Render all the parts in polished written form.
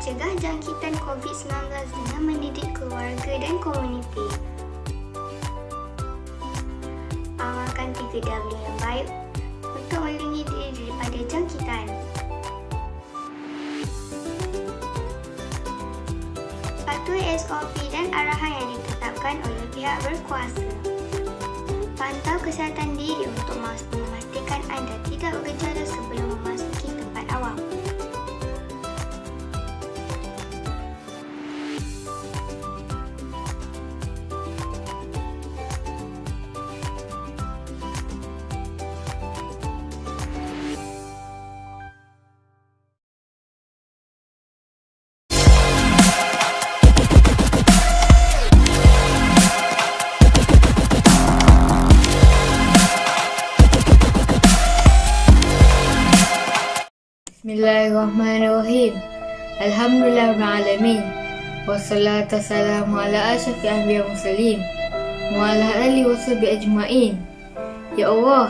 mencegah jangkitan COVID-19 dengan mendidik keluarga dan komuniti. Amalkan 3W yang baik untuk melindungi diri daripada jangkitan. Patuhi SOP dan arahan yang ditetapkan oleh pihak berkuasa. Pantau kesihatan diri untuk memastikan anda tidak bergejala sebelum memasuki tempat awam. Bismillahirrahmanirrahim. Alhamdulillahirrahmanirrahim. Wassalatu wassalamu ala asyafi anbiya mursalin wa ala alihi washabihi ajma'in. Ya Allah,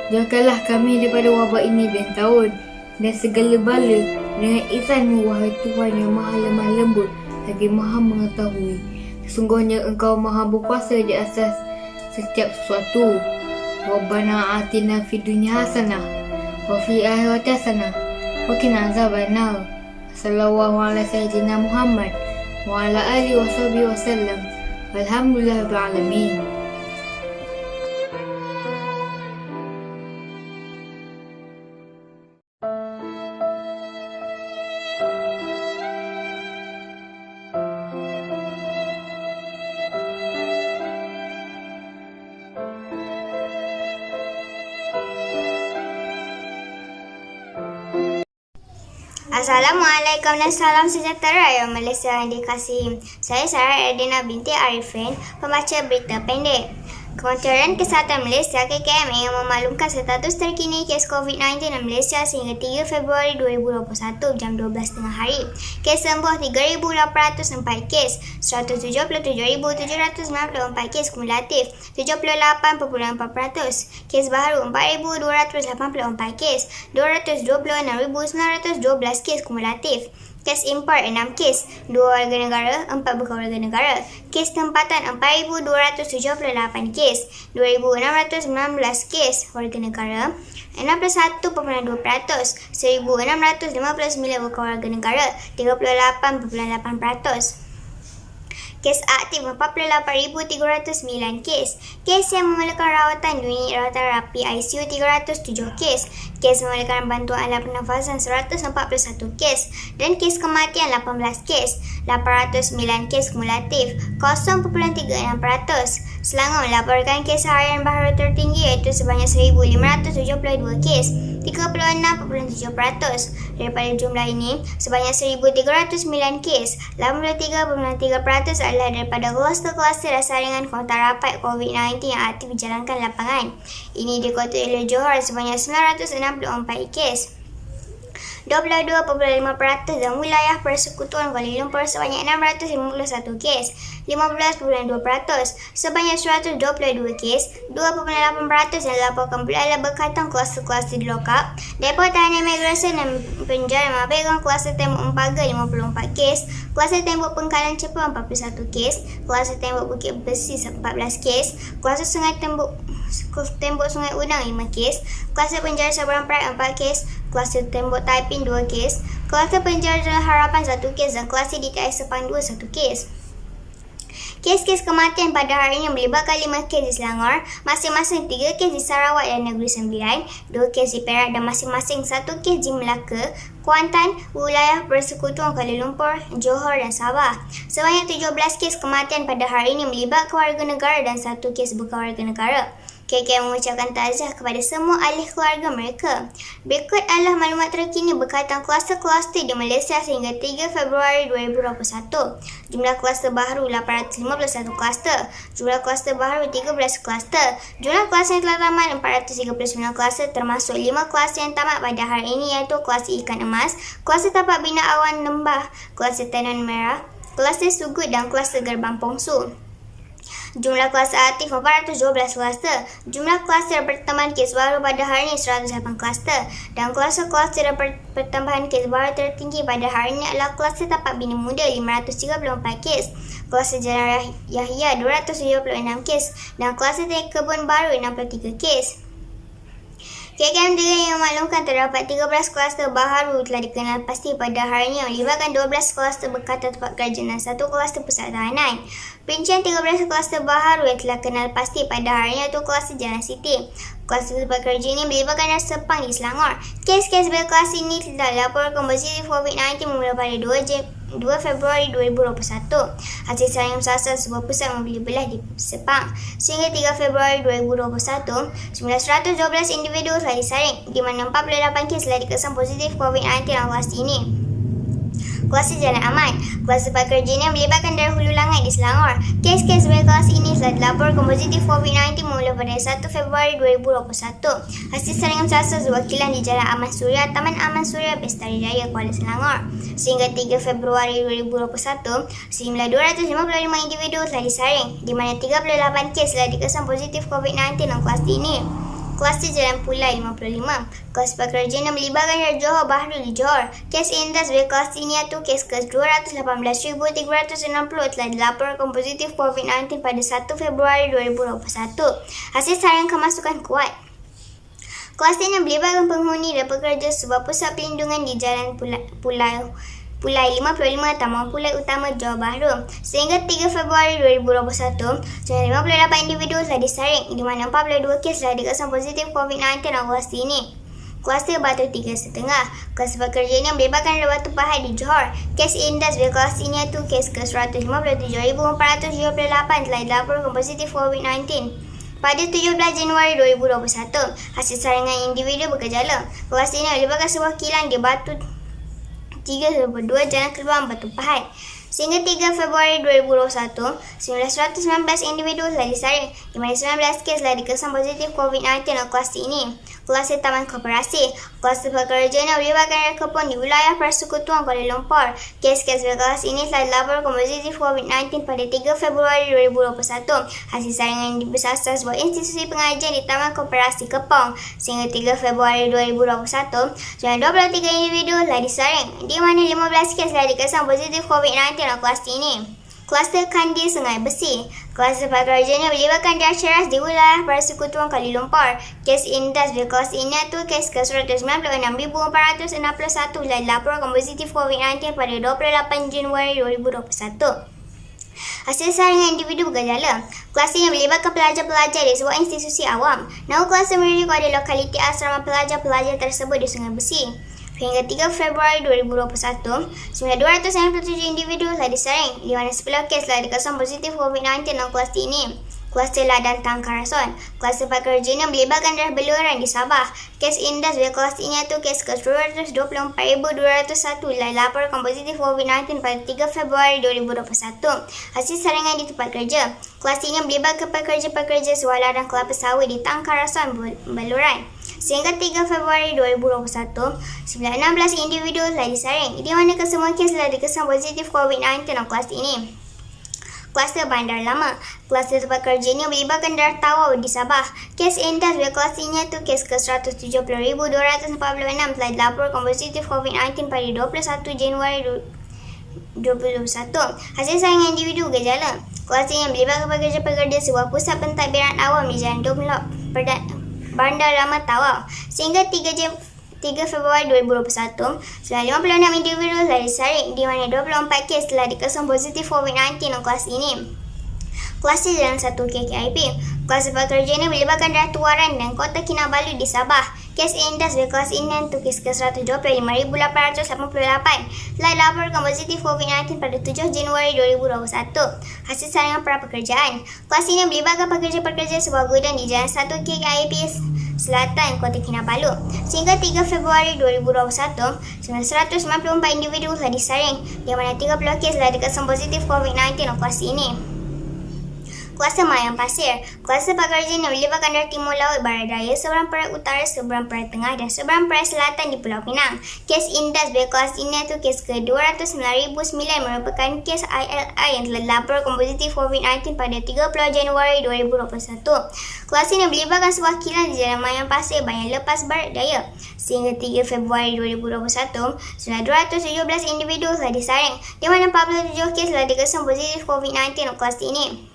jagalah kami daripada wabak ini dan tahun dan segala bala dengan izan-Mu, wahai Tuhan yang maha lemah lembut lagi maha mengetahui. Sesungguhnya Engkau maha berkuasa di atas setiap sesuatu. Rabbana atina fid dunya hasanah wa fil akhirati hasanah wa qina azabannar. Sallallahu ala sayyidina Muhammad wa ala alihi washabihi wasallam. Alhamdulillahirabbil alamin. Assalamualaikum dan salam sejahtera yang Malaysia yang dikasihi. Saya Sarah Erdina binti Arifin, pembaca Berita Pendek. Kementerian Kesihatan Malaysia KKM ingin memaklumkan status terkini kes COVID-19 di Malaysia sehingga 3 Februari 2021 jam 12.30 hari. Kes sembuh 3,804 kes, 177,794 kes kumulatif, 78.4%. Kes baru 4,284 kes, 226,912 kes kumulatif. Kes import 6 kes, 2 warga negara, 4 bukan warga negara. Kes tempatan 4,278 kes, 2,619 kes warga negara, 61.2%, 1,659 bukan warga negara, 38.8%. Kes aktif 48,309 kes. Kes yang memerlukan rawatan di unit rawatan rapi ICU 307 kes. Kes memerlukan bantuan alat pernafasan 141 kes. Dan kes kematian 18 kes. 809 kes kumulatif, 0.36%. Selangor melaporkan kes harian baru tertinggi iaitu sebanyak 1,572 kes, 36.7%. Daripada jumlah ini, sebanyak 1,309 kes, 83.3% adalah daripada kluster-kluster dasar ringan kontak rapat COVID-19 yang aktif dijalankan lapangan. Ini dikutip oleh Johor sebanyak 964 kes. 22.5% dan wilayah Persekutuan Kuala Lumpur sebanyak 651 kes, 15.2%, sebanyak 122 kes, 2.8% yang dilaporkan berada berkaitan kluster-kluster di lokap. Depo Tahanan Imigresen dan Penjara memegang kluster tembok Empaga 54 kes, kluster tembok Pengkalan Cepa 41 kes, kluster tembok Bukit Besi 14 kes, kluster tembok Sungai Udang 5 kes, kluster Penjara Sabaran Perak 4 kes, kluster tembok Taiping 2 kes, kluster Penjara Jalan Harapan 1 kes dan kluster DTI Sepang 2 1 kes. Kes-kes kematian pada hari ini melibatkan 5 kes di Selangor, masing-masing 3 kes di Sarawak dan Negeri Sembilan, 2 kes di Perak dan masing-masing 1 kes di Melaka, Kuantan, wilayah Persekutuan Kuala Lumpur, Johor dan Sabah. Sebanyak 17 kes kematian pada hari ini melibatkan warga negara dan 1 kes bukan warga negara. KKM mengucapkan takziah kepada semua ahli keluarga mereka. Berikut adalah maklumat terkini berkaitan kluster-kluster di Malaysia sehingga 3 Februari 2021. Jumlah kluster baru 851 kluster. Jumlah kluster baru 13 kluster. Jumlah kluster yang telah tamat 439 kluster termasuk 5 kluster yang tamat pada hari ini iaitu kluster ikan emas, kluster tapak bina awan lembah, kluster tenon merah, kluster Sugut dan kluster Gerbang Pongsu. Jumlah kluster aktif 412 kluster. Jumlah kluster pertambahan kes baru pada hari ini 108 kluster. Dan kluster-kluster pertambahan kes baru tertinggi pada hari ini adalah kluster tapak bini muda 534 kes, kluster Jalan Yahya 276 kes dan kluster kebun baru 63 kes. KKM juga yang memaklumkan terdapat 13 kluster baharu telah dikenal pasti pada hari ini yang melibatkan 12 kluster berkata tempat kerja dan 1 kluster pusat tahanan. Perincian 13 kluster baharu yang telah kenal pasti pada hari ini iaitu kluster Jalan Siti. Kluster tempat kerja ini melibatkan dan Sepang di Selangor. Kes-kes berkelas ini telah dilaporkan positif COVID-19 mula pada 2 Februari 2021. Hasil saringan bersasar sebuah pusat membeli belah di Sepang. Sehingga 3 Februari 2021, 912 individu telah disaring, di mana 48 kes telah dikesan positif COVID-19 dalam kluster ini. Kluster Jalan Aman. Kluster tempat kerja ini melibatkan dari Hulu Langat di Selangor. Kes-kes berkelas ini telah dilaporkan positif COVID-19 mula pada 1 Februari 2021. Hasil saringan bersasar sebuah kilang di Jalan Aman Suria, Taman Aman Suria, Bestari Raya, Kuala Selangor. Sehingga 3 Februari 2021, sejumlah 255 individu telah disaring, di mana 38 kes telah dikesan positif COVID-19 dalam kluster ini. Kluster Jalan Pulai 55. Kluster pekerja yang melibatkan dari Johor Bahru di Johor. Kes indas berkelas ini iaitu kes ke-218,360 telah dilaporkan positif COVID-19 pada 1 Februari 2021. Hasil saringan kemasukan kuat. Kluster yang melibatkan penghuni dan pekerja sebuah pusat pelindungan di Jalan Pulai 55, Taman Pulai Utama, Johor Bahru. Sehingga 3 Februari 2021, 58 individu telah disaring, di mana 42 kes telah dikesan positif COVID-19 dalam kluster ini. Kluster Batu 3,5. Kluster pekerja ini melibatkan Batu Pahat di Johor. Kes indas berkelas ini iaitu kes ke-157,478 telah dilaporkan positif COVID-19. Pada 17 Januari 2021, hasil saringan individu bergejala. Kluster ini melibatkan sebuah kilang di Batu 3/2 Jalan Keluar Batu Pahat. Sehingga 3 Februari 2021, 919 individu telah disaring, di mana 19 kes telah dikesan positif COVID-19 dalam kluster ini. Kluster Taman Koperasi. Kluster pekerja yang melibatkan dari kebun di wilayah Persekutuan Kuala Lumpur. Kes-kes berkelas ini telah dilaporkan positif COVID-19 pada 3 Februari 2021. Hasil saringan bersasar sebuah institusi pengajian di Taman Koperasi Kepong. Sehingga 3 Februari 2021, 23 individu telah disaring, di mana 15 kes telah dikesan positif COVID-19 dalam kluster ini. Kluster Kandi Sungai Besi. Kluster pekerja yang melibatkan dari ceras di wilayah Persekutuan Kuala Lumpur. Kes indas berkelas ini iaitu kes ke-196,461 telah dilaporkan positif COVID-19 pada 28 Januari 2021. Hasil saringan individu bergejala. Kluster yang melibatkan pelajar-pelajar di sebuah institusi awam. Nama kluster mereka adalah lokaliti asrama pelajar-pelajar tersebut di Sungai Besi. Hingga 3 Februari 2021, 297 individu telah disaring, di mana 10 kes telah dikesan positif COVID-19 dalam kluster ini. Kluster Ladang Tangkarason. Kluster pekerja yang melibatkan dari Beluran di Sabah. Kes indas berkelas ini iaitu kes ke-224,201 telah dilaporkan positif COVID-19 pada 3 Februari 2021. Hasil saringan di tempat kerja. Kluster ini melibatkan pekerja-pekerja sebuah ladang kelapa sawit di Tangkarason, Beluran. Sehingga 3 Februari 2021, 16 individu telah disaring, di mana kesemua kes telah dikesan positif COVID-19 dalam kluster ini. Kluster Bandar Lama. Kluster tempat kerja ini melibatkan dari Tawau di Sabah. Kes indas berkelas ini iaitu kes ke-170,246 telah dilaporkan positif COVID-19 pada 21 Januari 2021. Hasil saringan individu gejala. Kluster yang melibatkan pekerja-pekerja sebuah pusat pentadbiran awam di Jalan Domlok, Bandar Lama Tawau. Sehingga 3 Februari 2021, 56 individu telah disaring, di mana 24 kes telah dikesan positif COVID-19 dalam kelas ini. Kluster Jalan 1 KKIP. Kluster pekerja ini melibatkan dari Tuaran dan Kota Kinabalu di Sabah. Kes indas berkelas ini untuk kes ke-125,888 telah dilaporkan positif COVID-19 pada 7 Januari 2021. Hasil saringan pra pekerjaan. Kelas ini melibatkan pekerja-pekerja sebuah gudang di Jalan 1 KKIP Selatan, Kota Kinabalu. Sehingga 3 Februari 2021, 994 individu telah disaring, di mana 30 kes telah dikesan positif COVID-19 dalam kelas ini. Kuasa Mayang Pasir. Kuasa Pagarjan yang melibatkan dari timur laut barat daya, seberang perak utara, seberang perak tengah dan seberang perak selatan di Pulau Pinang. Kes Indus berkelas ini itu kes ke-209,009 merupakan kes ILI yang telah dilaporkan positif COVID-19 pada 30 Januari 2021. Kelas ini melibatkan sebuah kilang di Jalan Mayang Pasir Banyan Lepas Barat Daya. Sehingga 3 Februari 2021, sudah 217 individu telah disaring, di mana 47 kes telah dikesan positif COVID-19 dalam kelas ini.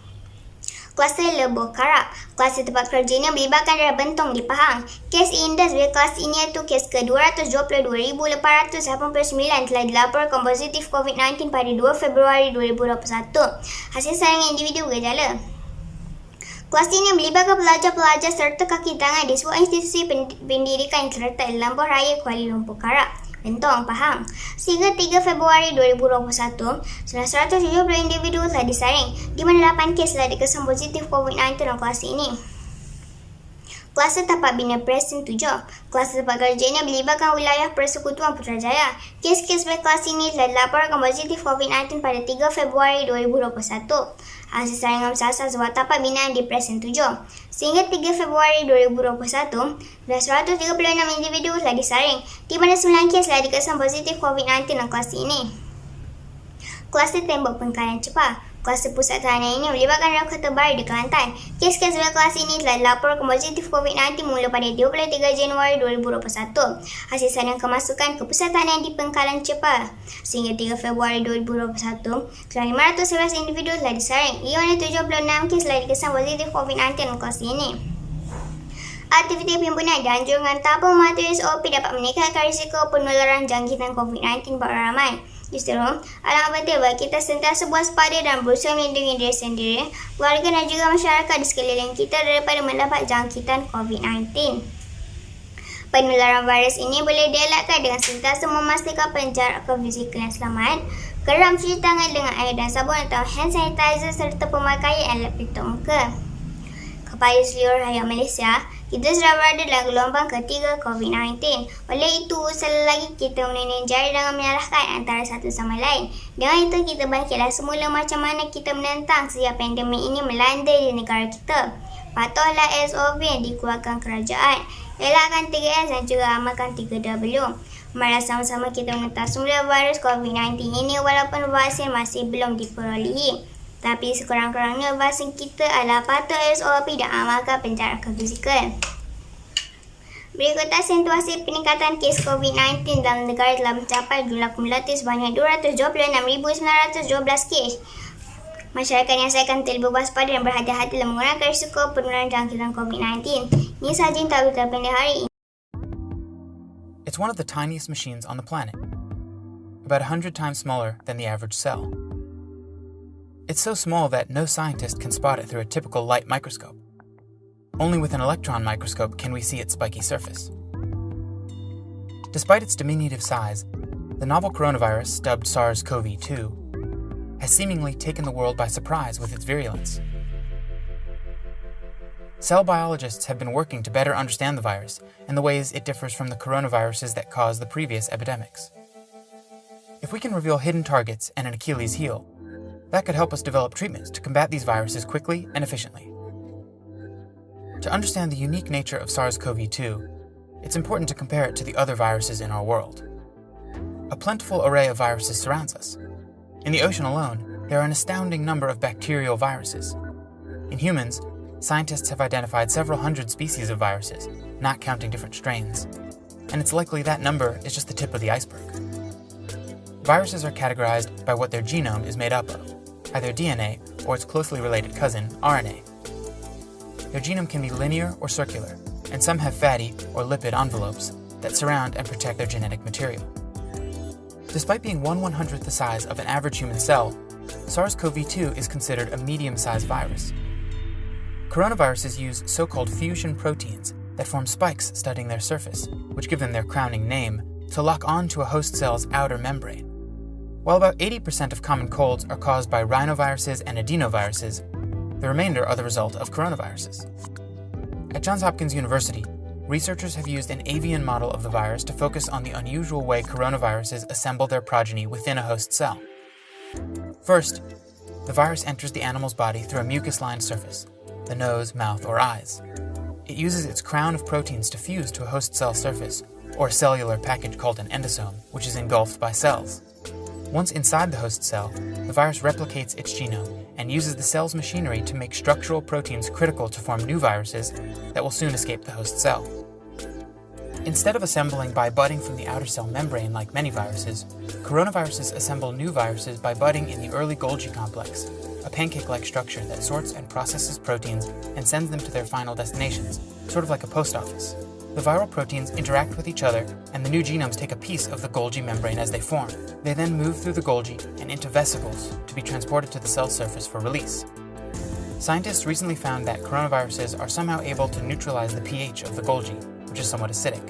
Kluster Leboh Karak. Kluster tempat kerjanya melibatkan daerah Bentong di Pahang. Kes Indus berkelas ini iaitu kes ke-222,889 telah dilaporkan positif COVID-19 pada 2 Februari 2021. Hasil saringan individu bergejala. Kelas ini melibatkan pelajar-pelajar serta kaki tangan di sebuah institusi pendidikan yang terletak di Lambuh Raya Kuala Lumpur Karak, Bentong, Pahang. Sehingga 3 Februari 2021, sudah 170 individu telah disaring, di mana 8 kes telah dikesan positif COVID-19 dalam kelas ini. Kluster Tapak Bina Presiden 7. Kluster tempat kerjanya melibatkan wilayah Persekutuan Putrajaya. Kes-kes berkelas ini telah dilaporkan positif COVID-19 pada 3 Februari 2021. Hasil saringan bersasar sebuah tapak binaan di Presiden 7. Sehingga 3 Februari 2021, sudah 136 individu telah disaring, di mana 9 kes telah dikesan positif COVID-19 dalam kelas ini. Kluster Tembok Pengkalan Cepat. Kluster pusat tahanan ini melibatkan dalam Kota Baru di Kelantan. Kes-kes berkelas ini telah dilaporkan positif COVID-19 mula pada 23 Januari 2021. Hasil saringan kemasukan ke pusat tahanan di Pengkalan Cepat. Sehingga 3 Februari 2021, sudah 511 individu telah disaring, di mana 76 kes telah dikesan positif COVID-19 dalam kelas ini. Aktiviti perhimpunan dianjurkan tanpa mematuhi SOP dapat meningkatkan risiko penularan jangkitan COVID-19 bagi orang ramai. Justru, alang penting bagi kita sentiasa waspada dan berusaha melindungi diri sendiri, keluarga dan juga masyarakat di sekeliling kita daripada mendapat jangkitan COVID-19. Penularan virus ini boleh dielakkan dengan sentiasa memastikan penjarakan fizikal yang selamat, kerap mencuci tangan dengan air dan sabun atau hand sanitizer serta pemakaian alat pelitup muka. Kepada seluruh rakyat Malaysia, kita sudah berada dalam gelombang ketiga COVID-19. Oleh itu, selalu lagi kita menunjuk jari dengan menyalahkan antara satu sama lain. Dengan itu, kita bangkitlah semula macam mana kita menentang sejak pandemik ini melanda di negara kita. Patuhlah SOP yang dikeluarkan kerajaan. Elakkan 3S dan juga amalkan 3W. Mari sama-sama kita menentang semula virus COVID-19 ini walaupun vaksin masih belum diperolehi. Tapi sekurang-kurangnya vaksin kita adalah patuh SOP dan amalkan penjarakan fizikal. Berikut asentuasi peningkatan kes COVID-19 dalam negara telah mencapai jumlah kumulatif sebanyak 226,912 kes. Masyarakat yang akan terlebih waspada dan berhati-hati dalam mengurangkan risiko penularan jangkitan COVID-19. Ini sahaja yang tak berita pendek hari ini. It's one of the tiniest machines on the planet, about 100 times smaller than the average cell. It's so small that no scientist can spot it through a typical light microscope. Only with an electron microscope can we see its spiky surface. Despite its diminutive size, the novel coronavirus, dubbed SARS-CoV-2, has seemingly taken the world by surprise with its virulence. Cell biologists have been working to better understand the virus and the ways it differs from the coronaviruses that caused the previous epidemics. If we can reveal hidden targets and an Achilles heel, that could help us develop treatments to combat these viruses quickly and efficiently. To understand the unique nature of SARS-CoV-2, it's important to compare it to the other viruses in our world. A plentiful array of viruses surrounds us. In the ocean alone, there are an astounding number of bacterial viruses. In humans, scientists have identified several hundred species of viruses, not counting different strains, and it's likely that number is just the tip of the iceberg. Viruses are categorized by what their genome is made up of, either DNA or its closely related cousin, RNA. Their genome can be linear or circular, and some have fatty or lipid envelopes that surround and protect their genetic material. Despite being 1/100th the size of an average human cell, SARS-CoV-2 is considered a medium-sized virus. Coronaviruses use so-called fusion proteins that form spikes studding their surface, which give them their crowning name, to lock on to a host cell's outer membrane. While about 80% of common colds are caused by rhinoviruses and adenoviruses, the remainder are the result of coronaviruses. At Johns Hopkins University, researchers have used an avian model of the virus to focus on the unusual way coronaviruses assemble their progeny within a host cell. First, the virus enters the animal's body through a mucus-lined surface, the nose, mouth, or eyes. It uses its crown of proteins to fuse to a host cell surface, or a cellular package called an endosome, which is engulfed by cells. Once inside the host cell, the virus replicates its genome and uses the cell's machinery to make structural proteins critical to form new viruses that will soon escape the host cell. Instead of assembling by budding from the outer cell membrane like many viruses, coronaviruses assemble new viruses by budding in the early Golgi complex, a pancake-like structure that sorts and processes proteins and sends them to their final destinations, sort of like a post office. The viral proteins interact with each other, and the new genomes take a piece of the Golgi membrane as they form. They then move through the Golgi and into vesicles to be transported to the cell surface for release. Scientists recently found that coronaviruses are somehow able to neutralize the pH of the Golgi, which is somewhat acidic.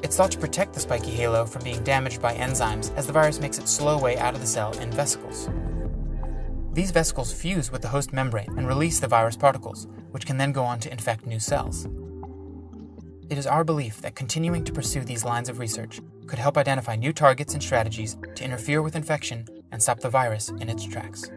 It's thought to protect the spiky halo from being damaged by enzymes as the virus makes its slow way out of the cell in vesicles. These vesicles fuse with the host membrane and release the virus particles, which can then go on to infect new cells. It is our belief that continuing to pursue these lines of research could help identify new targets and strategies to interfere with infection and stop the virus in its tracks.